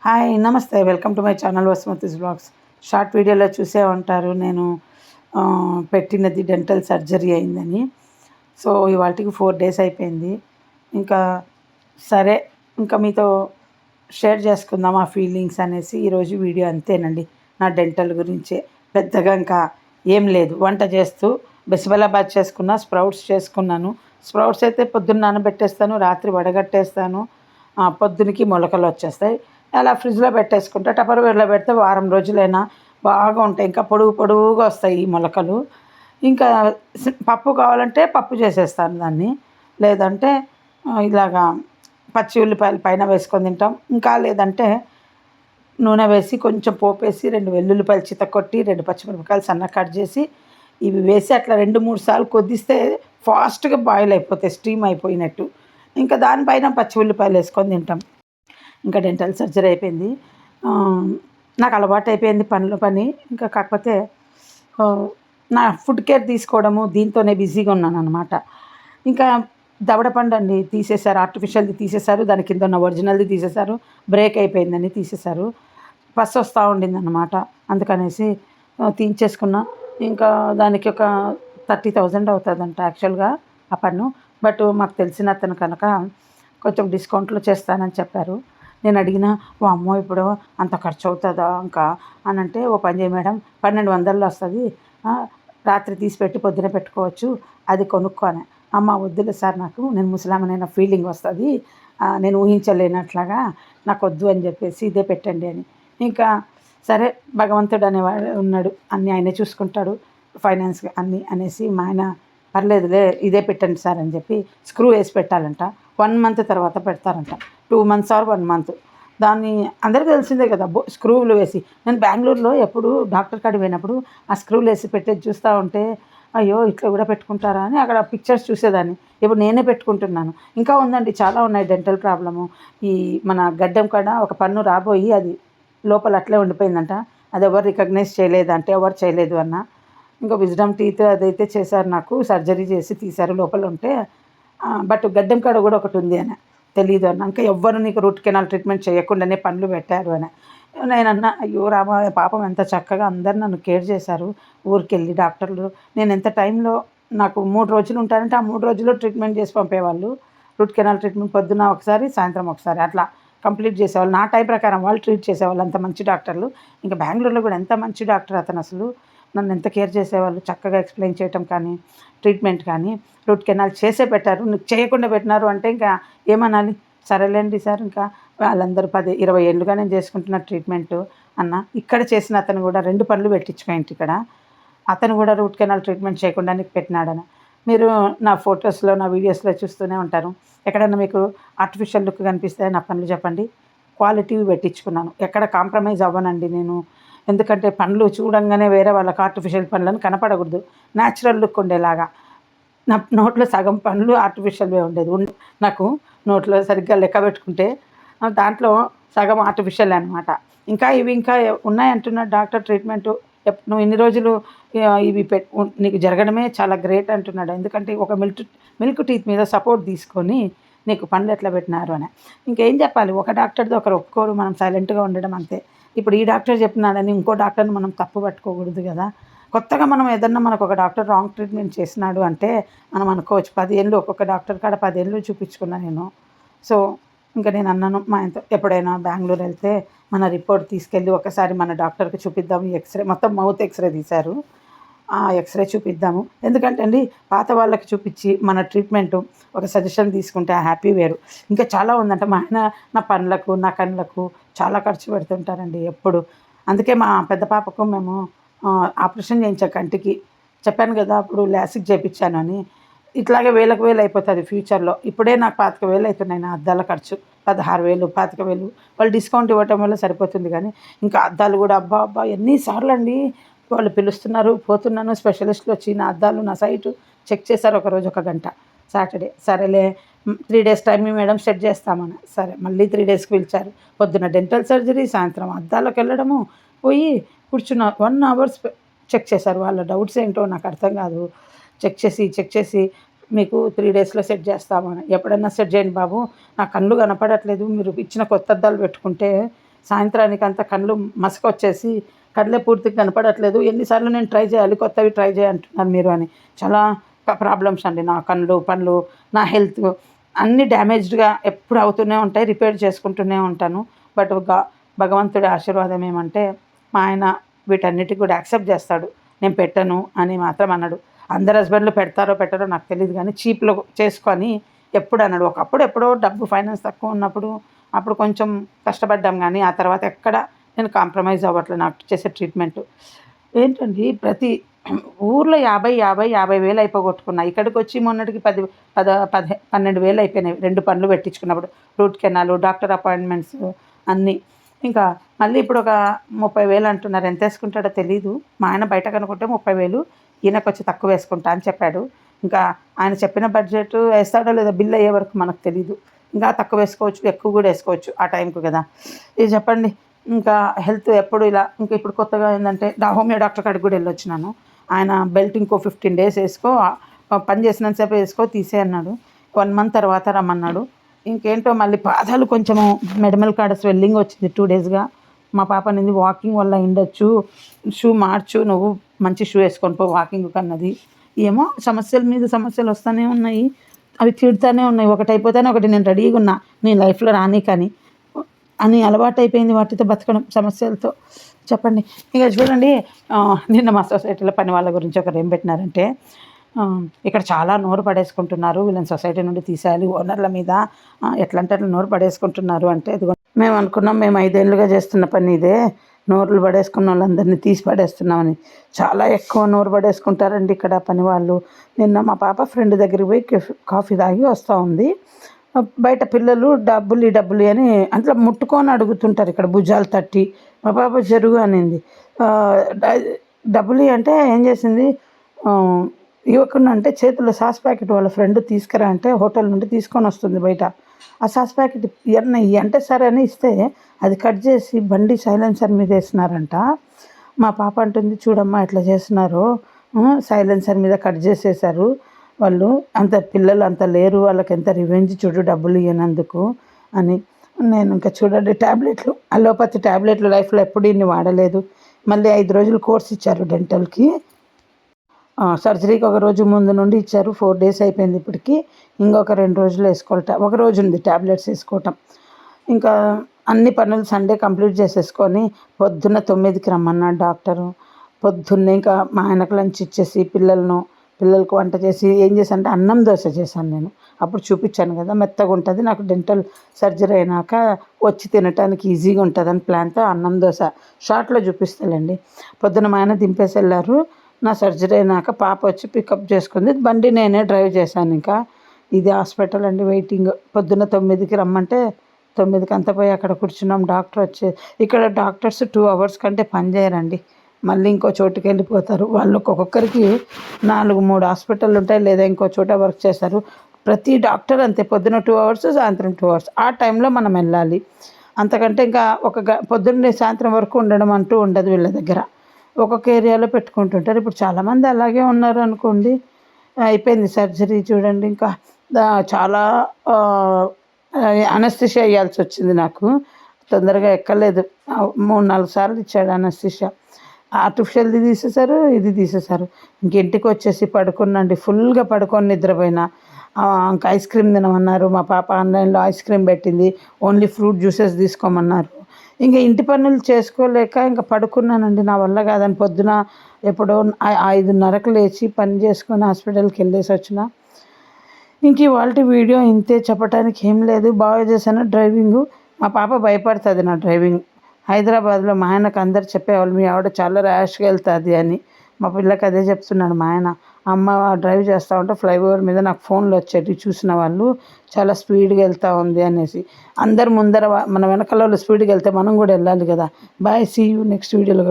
Hi నమస్తే welcome to my channel Vasumathi's blogs. Short వీడియోలో చూసే ఉంటారు నేను పెట్టినది డెంటల్ సర్జరీ అయిందని. సో ఇవాళకి 4 days అయిపోయింది. ఇంకా సరే ఇంకా మీతో షేర్ చేసుకుందాం ఆ ఫీలింగ్స్ అనేసి ఈరోజు వీడియో అంతేనండి. నా డెంటల్ గురించే, పెద్దగా ఇంకా ఏం లేదు. వంట చేస్తూ బిస్బెల్లాబాద్ చేసుకున్నా, స్ప్రౌట్స్ చేసుకున్నాను. స్ప్రౌట్స్ అయితే పొద్దున్న నానబెట్టేస్తాను, రాత్రి వడగట్టేస్తాను, పొద్దునకి మొలకలు వచ్చేస్తాయి. అలా ఫ్రిడ్జ్లో పెట్టేసుకుంటే టపర్వేర్లో పెడితే వారం రోజులైనా బాగా ఉంటాయి. ఇంకా పొడుగు పొడుగుగా వస్తాయి ఈ మొలకలు. ఇంకా పప్పు కావాలంటే పప్పు చేసేస్తాను దాన్ని, లేదంటే ఇలాగా పచ్చి ఉల్లిపాయలు పైన వేసుకొని తింటాం. ఇంకా లేదంటే నూనె వేసి కొంచెం పోపేసి 2 వెల్లుల్లిపాయలు చితకొట్టి 2 పచ్చిమిరపకాయలు సన్నగా కట్ చేసి ఇవి వేసి అట్లా 2-3 సార్లు కొద్దిస్తే ఫాస్ట్గా బాయిల్ అయిపోతాయి, స్టీమ్ అయిపోయినట్టు. ఇంకా దానిపైన పచ్చి ఉల్లిపాయలు వేసుకొని తింటాం. ఇంకా డెంటల్ సర్జరీ అయిపోయింది. నాకు అలవాటు అయిపోయింది పని. ఇంకా కాకపోతే నా ఫుడ్ కేర్ తీసుకోవడము దీంతోనే బిజీగా ఉన్నాను అనమాట. ఇంకా దవడ పండు అండి తీసేశారు, ఆర్టిఫిషియల్ది తీసేశారు, దాని కింద ఉన్న ఒరిజినల్ది తీసేశారు. బ్రేక్ అయిపోయిందని తీసేశారు. పస్ వస్తూ ఉండిందన్నమాట, అందుకనేసి తీయించేసుకున్నా. ఇంకా దానికి ఒక 30,000 అవుతుందంట యాక్చువల్గా ఆ పన్ను. బట్ మాకు తెలిసిన అతను కనుక కొంచెం డిస్కౌంట్లో చేస్తానని చెప్పారు. నేను అడిగిన, వామ్మో ఇప్పుడు అంత ఖర్చు అవుతుందా ఇంకా అని అంటే, ఓ పని చేయి మేడం, 1200లో వస్తుంది, రాత్రి తీసి పెట్టి పొద్దున పెట్టుకోవచ్చు, అది కొనుక్కోని. అమ్మ వద్దులే సార్, నాకు నేను ముసలామనైన ఫీలింగ్ వస్తుంది, నేను ఊహించలేనట్లాగా, నాకు వద్దు అని చెప్పేసి ఇదే పెట్టండి అని. ఇంకా సరే భగవంతుడు అనేవాడు ఉన్నాడు, అన్నీ ఆయనే చూసుకుంటాడు ఫైనాన్స్గా అన్నీ అనేసి మా ఆయన పర్లేదులే ఇదే పెట్టండి సార్ అని చెప్పి స్క్రూ వేసి పెట్టాలంట. 1 month తర్వాత పెడతారంట, 2 months or 1 month. దాన్ని అందరికీ తెలిసిందే కదా, స్క్రూలు వేసి. నేను బెంగళూరులో ఎప్పుడు డాక్టర్ కాడికి పోయినప్పుడు ఆ స్క్రూలు వేసి పెట్టేది చూస్తూ ఉంటే, అయ్యో ఇట్లా కూడా పెట్టుకుంటారా అని అక్కడ పిక్చర్స్ చూసేదాన్ని. ఇప్పుడు నేనే పెట్టుకుంటున్నాను. ఇంకా ఉందండి, చాలా ఉన్నాయి డెంటల్ ప్రాబ్లము. ఈ మన గడ్డం కాడ ఒక పన్ను రాబోయి అది లోపల అట్లే ఉండిపోయిందంట. అది ఎవరు రికగ్నైజ్ చేయలేదంటే, ఎవరు చేయలేదు అన్న. ఇంకా విజ్డమ్ టీత్ అదైతే చేశారు, నాకు సర్జరీ చేసి తీశారు లోపల ఉంటే. బట్ గడ్డం కాడ కూడా ఒకటి ఉంది అని తెలీదు అన్న. ఇంకా ఎవ్వరు నీకు రూట్ కెనాల్ ట్రీట్మెంట్ చేయకుండానే పనులు పెట్టారు అని. నేనన్నా, అయ్యో రామా, పాపం ఎంత చక్కగా అందరు నన్ను కేర్ చేశారు ఊరికెళ్ళి డాక్టర్లు. నేను ఎంత టైంలో నాకు 3 రోజులు ఉంటానంటే ఆ 3 రోజుల్లో ట్రీట్మెంట్ చేసి పంపేవాళ్ళు. రూట్ కెనాల్ ట్రీట్మెంట్ పొద్దున ఒకసారి, సాయంత్రం ఒకసారి అట్లా కంప్లీట్ చేసేవాళ్ళు. నా టైం ప్రకారం వాళ్ళు ట్రీట్ చేసేవాళ్ళు, అంత మంచి డాక్టర్లు. ఇంకా బెంగళూరులో కూడా ఎంత మంచి డాక్టర్ అతను, అసలు నన్ను ఎంత కేర్ చేసేవాళ్ళు. చక్కగా ఎక్స్ప్లెయిన్ చేయటం కానీ, ట్రీట్మెంట్ కానీ, రూట్ కెనాల్ చేసే పెట్టారు. నీకు చేయకుండా పెట్టినారు అంటే ఇంకా ఏమనాలి. సరేలేండి సార్, ఇంకా వాళ్ళందరూ 10-20 ఏళ్ళుగా నేను చేసుకుంటున్న ట్రీట్మెంటు అన్న. ఇక్కడ చేసిన అతను కూడా 2 పనులు పెట్టించుకోండి ఇక్కడ. అతను కూడా రూట్ కెనాల్ ట్రీట్మెంట్ చేయకుండా నీకు పెట్టినాడని. మీరు నా ఫొటోస్లో, నా వీడియోస్లో చూస్తూనే ఉంటారు. ఎక్కడన్నా మీకు ఆర్టిఫిషియల్ లుక్ కనిపిస్తే నా పనులు చెప్పండి, క్వాలిటీవి పెట్టించుకున్నాను. ఎక్కడ కాంప్రమైజ్ అవ్వనండి నేను. ఎందుకంటే పనులు చూడంగానే వేరే వాళ్ళకి ఆర్టిఫిషియల్ పనులను కనపడకూడదు, న్యాచురల్ లుక్ ఉండేలాగా. నా నోట్లో సగం పనులు ఆర్టిఫిషియల్వే ఉండేది. నాకు నోట్లో సరిగ్గా లెక్క పెట్టుకుంటే దాంట్లో సగం ఆర్టిఫిషియల్ అనమాట. ఇంకా ఇవి ఇంకా ఉన్నాయంటున్నాడు డాక్టర్ ట్రీట్మెంటు. నువ్వు ఇన్ని రోజులు ఇవి నీకు జరగడమే చాలా గ్రేట్ అంటున్నాడు. ఎందుకంటే ఒక మిల్క్ టీత్ మీద సపోర్ట్ తీసుకొని నీకు పనులు ఎట్లా పెట్టినారు అని. ఇంకేం చెప్పాలి, ఒక డాక్టర్ది ఒకరు ఒప్పుకోరు, మనం సైలెంట్గా ఉండడం అంతే. ఇప్పుడు ఈ డాక్టర్ చెప్పినాడని ఇంకో డాక్టర్ని మనం తప్పు పట్టుకోకూడదు కదా. కొత్తగా మనం ఏదన్నా మనకు ఒక డాక్టర్ రాంగ్ ట్రీట్మెంట్ చేసినాడు అంటే మనం అనుకోవచ్చు. 10 ఏళ్ళు ఒక్కొక్క డాక్టర్ కాడ 10 ఏళ్ళు చూపించుకున్నా నేను. సో ఇంకా నేను అన్నాను మా ఆయనతో, ఎప్పుడైనా బెంగళూరు వెళ్తే మన రిపోర్ట్ తీసుకెళ్ళి ఒకసారి మన డాక్టర్కి చూపిద్దాము. ఎక్స్రే మొత్తం మౌత్ ఎక్స్రే తీశారు, ఆ ఎక్స్రే చూపిద్దాము. ఎందుకంటే అండి, పాత వాళ్ళకి చూపించి మన ట్రీట్మెంటు ఒక సజెషన్ తీసుకుంటే ఆ హ్యాపీ వేరు. ఇంకా చాలా ఉందంట. మా ఆయన నా పనులకు, నా కళ్ళకు చాలా ఖర్చు పెడుతుంటారండి ఎప్పుడు. అందుకే మా పెద్ద పాపకు మేము ఆపరేషన్ చేయించాం కంటికి. చెప్పాను కదా అప్పుడు లాసిక్ చేయించాను అని. ఇట్లాగే వేలకు వేలు అయిపోతుంది ఫ్యూచర్లో. ఇప్పుడే నాకు 25,000 అవుతున్నాయి నా అద్దాల ఖర్చు. 16,000, 25,000 వాళ్ళు డిస్కౌంట్ ఇవ్వటం వల్ల సరిపోతుంది. కానీ ఇంకా అద్దాలు కూడా అబ్బా ఎన్నిసార్లు అండి వాళ్ళు పిలుస్తున్నారు, పోతున్నాను. స్పెషలిస్టులు వచ్చి నా అద్దాలు, నా సైటు చెక్ చేశారు ఒకరోజు 1 గంట సాటర్డే. సరేలే 3 days టైం మేడం సెట్ చేస్తామని. సరే మళ్ళీ 3 daysకి పిలిచారు. పొద్దున్న డెంటల్ సర్జరీ, సాయంత్రం అద్దాలకు వెళ్ళడము, పోయి కూర్చున్న 1 hour చెక్ చేశారు. వాళ్ళ డౌట్స్ ఏంటో నాకు అర్థం కాదు. చెక్ చేసి మీకు 3 daysలో సెట్ చేస్తామని. ఎప్పుడన్నా సెట్ చేయండి బాబు, నా కళ్ళు కనపడట్లేదు, మీరు ఇచ్చిన కొత్త అద్దాలు పెట్టుకుంటే సాయంత్రానికి అంతా కళ్ళు మసకొచ్చేసి కళ్ళే పూర్తిగా కనపడట్లేదు. ఎన్నిసార్లు నేను ట్రై చేయాలి, కొత్తవి ట్రై అంటున్నారు మీరు అని. చాలా ప్రాబ్లమ్స్ అండి. నా కళ్ళు, పళ్ళు, నా హెల్త్ అన్నీ డ్యామేజ్డ్‌గా ఎప్పుడు అవుతూనే ఉంటాయి. రిపేర్ చేసుకుంటూనే ఉంటాను. బట్ భగవంతుడి ఆశీర్వాదం ఏమంటే మా ఆయన వీటన్నిటికి కూడా యాక్సెప్ట్ చేస్తాడు. నేను పెట్టను అని మాత్రం అనడు. అందరు హస్బెండ్‌లు పెడతారో పెట్టరో నాకు తెలీదు కానీ చీప్‌లో చేసుకొని ఎప్పుడు అనడు. ఒకప్పుడు ఎప్పుడో డబ్బు ఫైనాన్స్ తక్కువ ఉన్నప్పుడు అప్పుడు కొంచెం కష్టపడ్డాం కానీ ఆ తర్వాత ఎక్కడ నేను కాంప్రమైజ్ అవ్వట్లేదు నాకు చేసే ట్రీట్మెంట్. ఏంటండి ప్రతి ఊర్లో 50,000 అయిపోగొట్టుకున్నా. ఇక్కడికొచ్చి మొన్నటికి 12,000 అయిపోయినాయి. 2 పనులు పెట్టించుకున్నప్పుడు. రూట్ కెనాలు, డాక్టర్ అపాయింట్మెంట్స్ అన్నీ. ఇంకా మళ్ళీ ఇప్పుడు ఒక 30,000 అంటున్నారు. ఎంత వేసుకుంటాడో తెలీదు. మా ఆయన బయట కనుక్కుంటే 30,000, ఈయనకొచ్చి తక్కువ వేసుకుంటా అని చెప్పాడు. ఇంకా ఆయన చెప్పిన బడ్జెట్ వేస్తాడో లేదో బిల్ అయ్యే వరకు మనకు తెలీదు. ఇంకా తక్కువ వేసుకోవచ్చు, ఎక్కువ కూడా వేసుకోవచ్చు ఆ టైంకి కదా. ఇది చెప్పండి. ఇంకా హెల్త్ ఎప్పుడు ఇలా ఇంకా ఇప్పుడు కొత్తగా ఏంటంటే హోమియో డాక్టర్ కాడికి కూడా వెళ్ళొచ్చినాను. ఆయన బెల్ట్ ఇంకో 15 డేస్ వేసుకో, పని చేసినంత సేపు వేసుకో తీసే అన్నాడు. 1 మంత్ తర్వాత రమ్మన్నాడు. ఇంకేంటో మళ్ళీ పాదాలు కొంచెము మెడమల్ కాడ స్వెల్లింగ్ వచ్చింది 2 డేస్‌గా. మా పాప అనింది వాకింగ్ వల్ల అయ్యుండొచ్చు, షూ మార్చు, నువ్వు మంచి షూ వేసుకొని పో వాకింగ్‌కి అన్నది. ఏమో సమస్యల మీద సమస్యలు వస్తూనే ఉన్నాయి. అవి తీరుతూనే ఉన్నాయి. ఒకటి అయిపోతేనే ఒకటి నేను రెడీగా ఉన్నా నీ లైఫ్‌లో రానీకని అని అలవాటైపోయింది వాటితో బతకడం సమస్యలతో. చెప్పండి. ఇక చూడండి నిన్న మా సొసైటీలో పని వాళ్ళ గురించి ఒకరు ఏం పెట్టినారంటే ఇక్కడ చాలా నోరు పడేసుకుంటున్నారు, వీళ్ళని సొసైటీ నుండి తీసేయాలి, ఓనర్ల మీద ఎట్లా అంటే అట్లా నోరు పడేసుకుంటున్నారు అంటే మేము అనుకున్నాం మేము 5 ఏళ్ళుగా చేస్తున్న పని ఇదే, నోరులు పడేసుకున్న వాళ్ళందరినీ తీసి పడేస్తున్నామని. చాలా ఎక్కువ నోరు పడేసుకుంటారండి ఇక్కడ పని వాళ్ళు. నిన్న మా పాప ఫ్రెండ్ దగ్గరికి పోయి కాఫీ తాగి వస్తూ ఉంది. బయట పిల్లలు డబ్బులు ఈ డబ్బులు అని అట్లా ముట్టుకొని అడుగుతుంటారు ఇక్కడ భుజాలు తట్టి. మా పాప జరుగు అనింది. డబ్బులు అంటే ఏం చేసింది, ఇవ్వకుండా అంటే చేతిలో సాస్ ప్యాకెట్ వాళ్ళ ఫ్రెండ్ తీసుకురా అంటే హోటల్ నుండి తీసుకొని వస్తుంది బయట. ఆ సాస్ ప్యాకెట్ ఇయ్యి అంటే సరే అని ఇస్తే అది కట్ చేసి బండి సైలెన్సర్ మీద వేసినారంట. మా పాప అంటుంది చూడమ్మా ఎట్లా చేస్తున్నారు, సైలెన్సర్ మీద కట్ చేసేసారు వాళ్ళు, అంత పిల్లలు అంత లేరు, వాళ్ళకి ఎంత రివెంజ్ చూడు డబ్బులు ఇవ్వనందుకు అని. నేను ఇంకా చూడండి ట్యాబ్లెట్లు, అలోపతి ట్యాబ్లెట్లు లైఫ్లో ఎప్పుడు ఇన్ని వాడలేదు. మళ్ళీ 5 రోజులు కోర్స్ ఇచ్చారు డెంటల్కి. సర్జరీకి ఒక రోజు ముందు నుండి ఇచ్చారు. 4 డేస్ అయిపోయింది ఇప్పటికి. ఇంకొక 2 రోజులు వేసుకోవటం, ఒక రోజు ఉంది ట్యాబ్లెట్స్ వేసుకోవటం. ఇంకా అన్ని పనులు సండే కంప్లీట్ చేసేసుకొని పొద్దున్న 9కి రమ్మన్నాడు డాక్టరు. పొద్దున్నే ఇంకా మా ఆయనకు లంచ్ ఇచ్చేసి పిల్లలకు వంట చేసి ఏం చేశాను అంటే అన్నం దోశ చేశాను నేను. అప్పుడు చూపించాను కదా మెత్తగా ఉంటుంది, నాకు డెంటల్ సర్జరీ అయినాక వచ్చి తినటానికి ఈజీగా ఉంటుందని ప్లాన్తో అన్నం దోశ షార్ట్లో చూపిస్తానండి. పొద్దున మా ఆయన దింపేసి వెళ్ళారు. నా సర్జరీ అయినాక పాప వచ్చి పికప్ చేసుకుంది. బండి నేనే డ్రైవ్ చేశాను. ఇంకా ఇది హాస్పిటల్ అండి వెయిటింగ్. పొద్దున్న 9కి రమ్మంటే 9కి అంతా పోయి అక్కడ కూర్చున్నాం. డాక్టర్ ఇక్కడ డాక్టర్స్ 2 hours కంటే పని చేయరండి. మళ్ళీ ఇంకో చోటుకి వెళ్ళిపోతారు. వాళ్ళు ఒక్కొక్కరికి 4-3 హాస్పిటల్ ఉంటాయి, లేదా ఇంకో చోట వర్క్ చేస్తారు. ప్రతి డాక్టర్ అంతే, పొద్దున 2 hours, సాయంత్రం 2 hours. ఆ టైంలో మనం వెళ్ళాలి. అంతకంటే ఇంకా పొద్దున్నే సాయంత్రం వరకు ఉండడం అంటూ ఉండదు వీళ్ళ దగ్గర. ఒక్కొక్క ఏరియాలో పెట్టుకుంటుంటారు. ఇప్పుడు చాలామంది అలాగే ఉన్నారు అనుకోండి. అయిపోయింది సర్జరీ చూడండి. ఇంకా చాలా అనస్థిషియా వేయాల్సి వచ్చింది నాకు. తొందరగా ఎక్కలేదు. 3-4 సార్లు ఇచ్చాడు అనస్థిషియా. ఆర్టిఫిషియల్ది తీసేశారు, ఇది తీసేశారు. ఇంటికి వచ్చేసి పడుకున్నాండి. ఫుల్గా పడుకొని నిద్రపోయినా. ఇంకా ఐస్ క్రీమ్ తినమన్నారు. మా పాప ఆన్లైన్లో ఐస్ క్రీమ్ పెట్టింది. ఓన్లీ ఫ్రూట్ జ్యూసెస్ తీసుకోమన్నారు. ఇంకా ఇంటి పనులు చేసుకోలేక ఇంకా పడుకున్నానండి. నా వల్ల కాదని పొద్దున ఎప్పుడో 5:30కి లేచి పని చేసుకొని హాస్పిటల్కి వెళ్ళేసి వచ్చిన. ఇంక ఇవాళ వీడియో ఇంతే, చెప్పడానికి ఏం లేదు. బాగా చేశాను డ్రైవింగు. మా పాప భయపడుతుంది నా డ్రైవింగ్. హైదరాబాద్లో మా ఆయనకు అందరు చెప్పేవాళ్ళు మీ ఆవిడ చాలా ర్యాష్గా వెళ్తుంది అని. మా పిల్లకి అదే చెప్తున్నాడు మా ఆయన. అమ్మ డ్రైవ్ చేస్తూ ఉంటే ఫ్లైఓవర్ మీద నాకు ఫోన్లు వచ్చేవి చూసిన వాళ్ళు, చాలా స్పీడ్గా వెళ్తూ ఉంది అనేసి. అందరు ముందర మన వెనకాల వాళ్ళు స్పీడ్గా వెళ్తే మనం కూడా వెళ్ళాలి కదా. బాయ్, సీ యూ నెక్స్ట్ వీడియోలో.